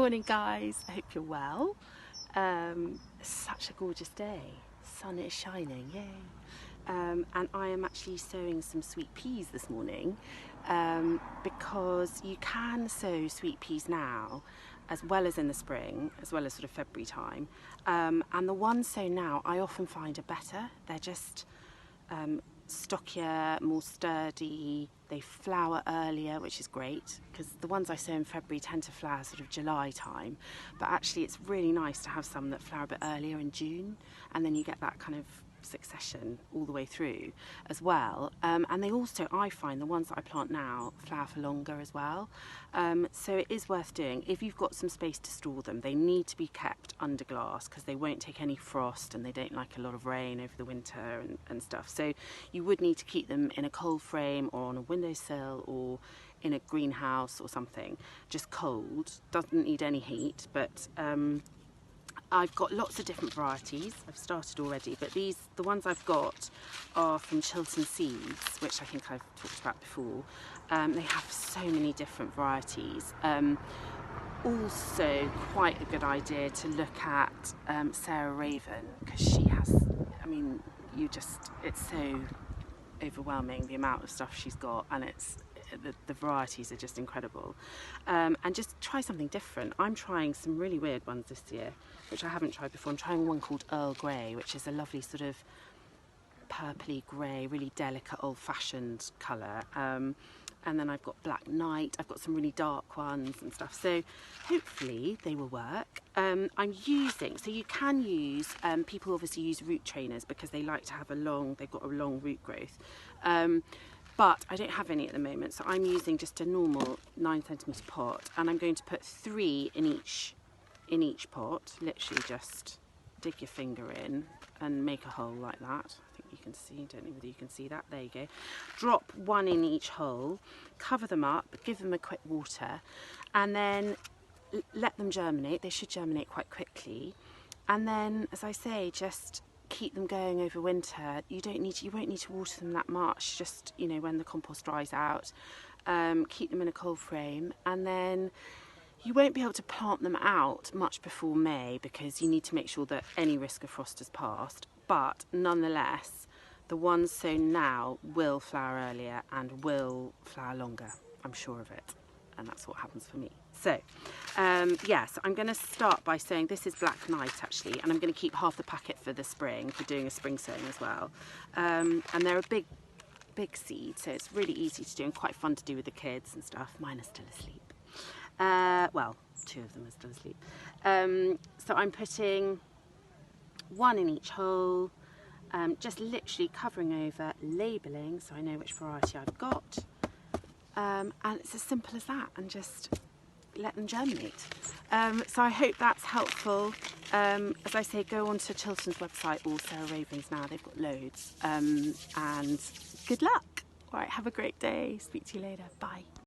Morning guys, I hope you're well. Such a gorgeous day, sun is shining, yay. And I am actually sowing some sweet peas this morning because you can sow sweet peas now as well as in the spring, as well as sort of February time. And the ones sown now I often find are better. They're just stockier, more sturdy, they flower earlier, which is great because the ones I sow in February tend to flower sort of July time, but actually it's really nice to have some that flower a bit earlier in June, and then you get that kind of succession all the way through as well. And they also, I find the ones that I plant now flower for longer as well, so it is worth doing. If you've got some space to store them, they need to be kept under glass because they won't take any frost and they don't like a lot of rain over the winter and stuff, so you would need to keep them in a cold frame or on a windowsill or in a greenhouse or something, just cold, doesn't need any heat. But I've got lots of different varieties. I've started already, but the ones I've got are from Chiltern Seeds, which I think I've talked about before. They have so many different varieties. Also quite a good idea to look at Sarah Raven, because she has, I mean, it's so overwhelming the amount of stuff she's got, and the varieties are just incredible. And just try something different. I'm trying some really weird ones this year, which I haven't tried before. I'm trying one called Earl Grey, which is a lovely sort of purpley grey, really delicate old-fashioned colour. And then I've got Black Knight, I've got some really dark ones and stuff, so hopefully they will work. I'm using, so you can use, people obviously use root trainers because they like to have they've got a long root growth. But I don't have any at the moment, so I'm using just a normal 9cm pot, and I'm going to put 3 in each pot. Literally just dig your finger in and make a hole like that. I think you can see, don't know whether you can see that, there you go. Drop 1 in each hole, cover them up, give them a quick water, and then let them germinate. They should germinate quite quickly, and then, as I say, just keep them going over winter. You won't need to water them that much, just, you know, when the compost dries out. Keep them in a cold frame, and then you won't be able to plant them out much before May because you need to make sure that any risk of frost has passed. But nonetheless, the ones sown now will flower earlier and will flower longer, I'm sure of it, and that's what happens for me. So yes, I'm going to start by saying this is Black Knight actually, and I'm going to keep half the packet for the spring, for doing a spring sowing as well. And they're a big seed, so it's really easy to do and quite fun to do with the kids and stuff. Mine are still asleep. Well, 2 of them are still asleep. So I'm putting 1 in each hole, just literally covering over, labelling so I know which variety I've got, and it's as simple as that, and just let them germinate. So I hope that's helpful. As I say, go onto Chiltern's website or Sarah Raven's now, they've got loads, and good luck. All right, have a great day, speak to you later, bye.